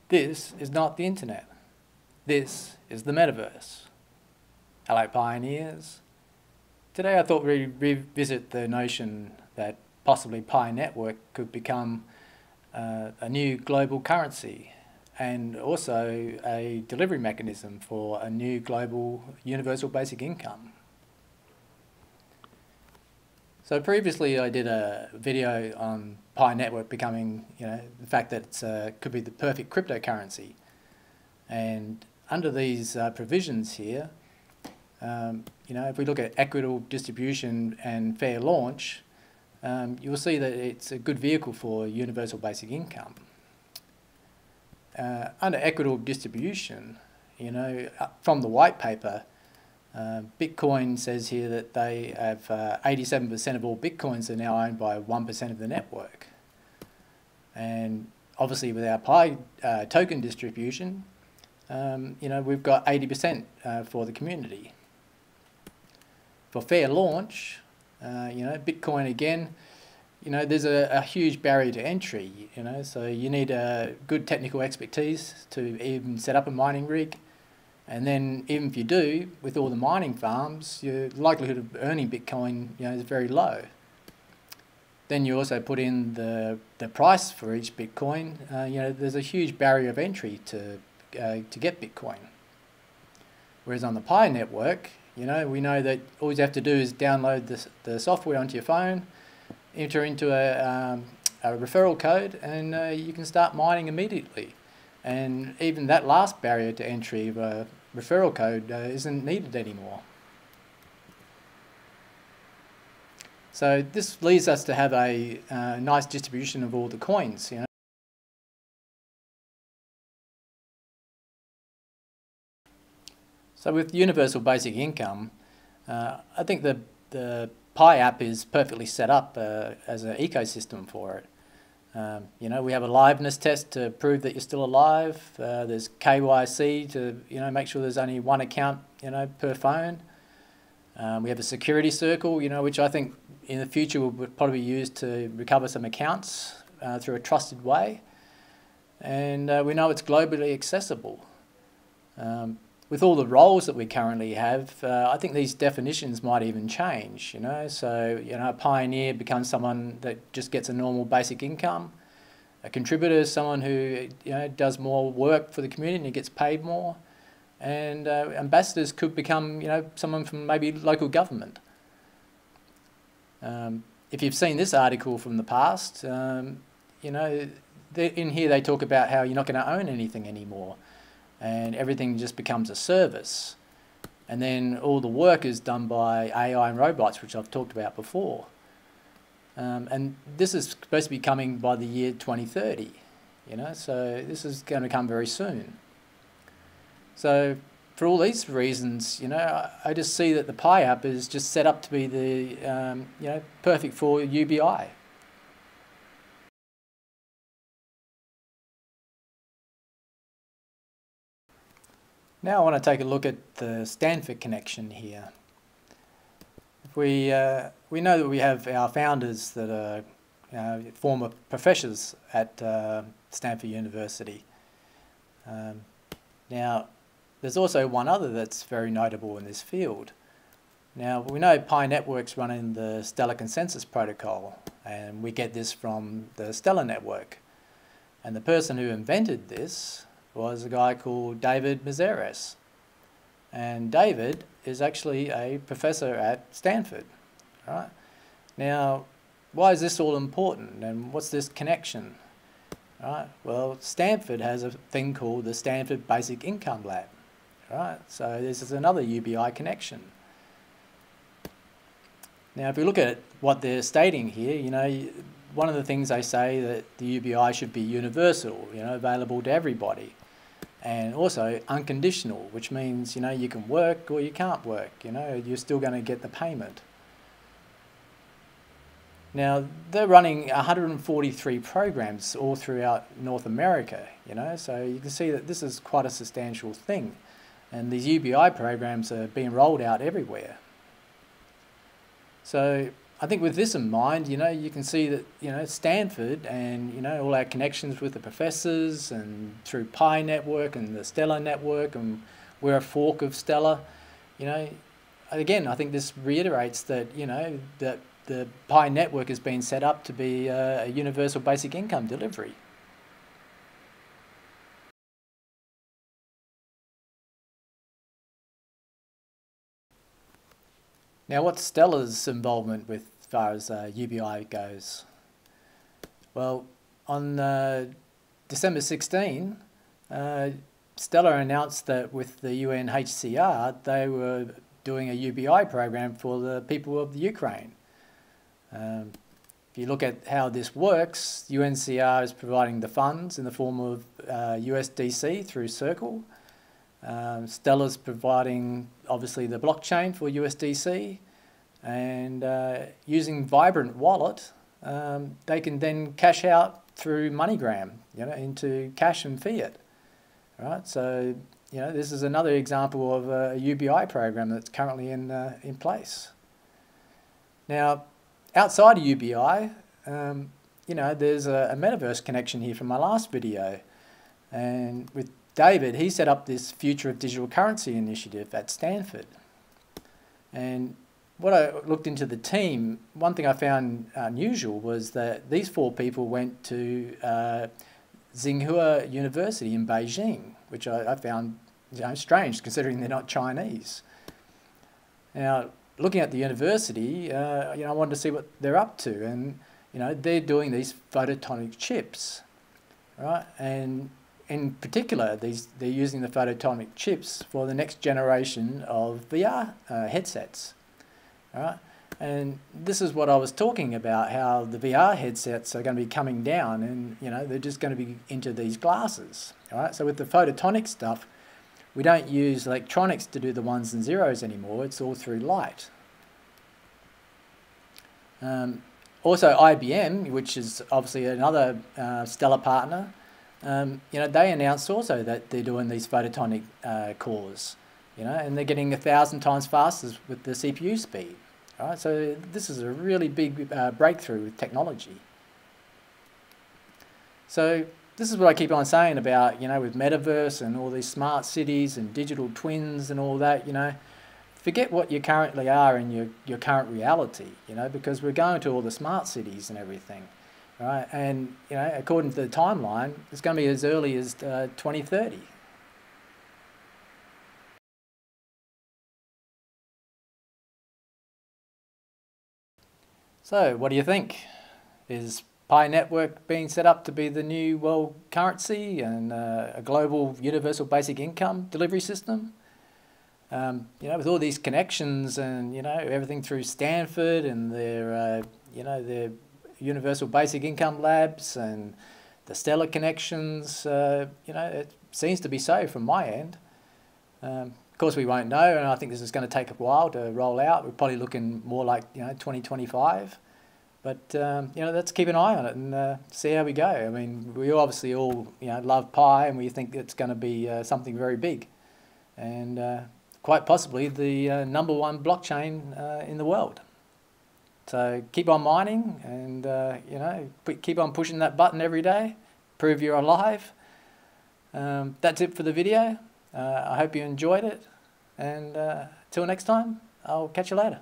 This is not the internet. This is the Metaverse. Hello pioneers. Today I thought we'd revisit the notion that possibly pinetwork could become a new global currency and also a delivery mechanism for a new global universal basic income. So previously I did a video on pinetwork becoming, the fact that it could be the perfect cryptocurrency. And under these provisions here, if we look at equitable distribution and fair launch, you'll see that it's a good vehicle for universal basic income. Under equitable distribution, from the white paper, Bitcoin says here that they have 87% of all Bitcoins are now owned by 1% of the network. And obviously with our Pi token distribution, we've got 80% for the community. For fair launch, Bitcoin again, there's a huge barrier to entry, so you need a good technical expertise to even set up a mining rig. And then even if you do, with all the mining farms, your likelihood of earning Bitcoin is very low. Then you also put in the price for each Bitcoin. There's a huge barrier of entry to get Bitcoin. Whereas on the Pi network, we know that all you have to do is download the software onto your phone, enter into a referral code, and you can start mining immediately. And even that last barrier to entry of a referral code isn't needed anymore. So this leads us to have a nice distribution of all the coins. So with universal basic income, I think the Pi app is perfectly set up as an ecosystem for it. We have a liveness test to prove that you're still alive. There's KYC to make sure there's only one account per phone. We have a security circle, which I think in the future will probably be used to recover some accounts through a trusted way. And we know it's globally accessible. With all the roles that we currently have, I think these definitions might even change, So, a pioneer becomes someone that just gets a normal basic income. A contributor is someone who, does more work for the community and gets paid more. And ambassadors could become, someone from maybe local government. If you've seen this article from the past, in here they talk about how you're not going to own anything anymore. And everything just becomes a service. And then all the work is done by AI and robots, which I've talked about before. And this is supposed to be coming by the year 2030, so this is going to come very soon. So for all these reasons, I just see that the Pi app is just set up to be the, perfect for UBI. Now I want to take a look at the Stanford connection here. If we know that we have our founders that are former professors at Stanford University. Now there's also one other that's very notable in this field. Now we know pinetwork's running the Stellar consensus protocol, and we get this from the Stellar network. And the person who invented this was a guy called David Mazeres. And David is actually a professor at Stanford. Right? Now, why is this all important and what's this connection? Right? Well, Stanford has a thing called the Stanford Basic Income Lab. Right? So this is another UBI connection. Now, if we look at what they're stating here, one of the things they say that the UBI should be universal, available to everybody. And also unconditional, which means, you can work or you can't work, you're still going to get the payment. Now, they're running 143 programs all throughout North America, so you can see that this is quite a substantial thing. And these UBI programs are being rolled out everywhere. So I think with this in mind, you can see that, Stanford and, all our connections with the professors and through pinetwork and the Stellar network, and we're a fork of Stellar, again, I think this reiterates that, that the Pi network has been set up to be a universal basic income delivery. Now, what's Stellar's involvement with as far as UBI goes? Well, on December 16, Stellar announced that with the UNHCR, they were doing a UBI program for the people of the Ukraine. If you look at how this works, UNHCR is providing the funds in the form of USDC through Circle. Stellar's providing, obviously, the blockchain for USDC, and using Vibrant Wallet, they can then cash out through MoneyGram, into cash and fiat. Right? So, this is another example of a UBI program that's currently in place. Now, outside of UBI, there's a Metaverse connection here from my last video, and with David, he set up this Future of Digital Currency initiative at Stanford. And what I looked into the team, one thing I found unusual was that these 4 people went to Tsinghua University in Beijing, which I found strange considering they're not Chinese. Now, looking at the university, I wanted to see what they're up to, and they're doing these photonic chips, right? And in particular, they're using the photonic chips for the next generation of VR headsets, right? And this is what I was talking about, how the VR headsets are going to be coming down, and they're just going to be into these glasses, right? So with the photonic stuff, we don't use electronics to do the ones and zeros anymore. It's all through light. Also, IBM, which is obviously another Stellar partner, they announced also that they're doing these photonic cores, and they're getting 1,000 times faster with the CPU speed. All right, so this is a really big breakthrough with technology. So this is what I keep on saying about, with Metaverse and all these smart cities and digital twins and all that, forget what you currently are in your current reality, because we're going to all the smart cities and everything. Right, and according to the timeline, it's going to be as early as 2030. So, what do you think? Is Pi Network being set up to be the new world currency and a global universal basic income delivery system? With all these connections and everything through Stanford and their their universal basic income labs and the Stellar connections, it seems to be so from my end. Of course, we won't know, and I think this is going to take a while to roll out. We're probably looking more like 2025, but let's keep an eye on it and see how we go. I mean, we obviously all love Pi, and we think it's going to be something very big, and quite possibly the #1 blockchain in the world. So keep on mining, and keep on pushing that button every day. Prove you're alive. That's it for the video. I hope you enjoyed it, and till next time, I'll catch you later.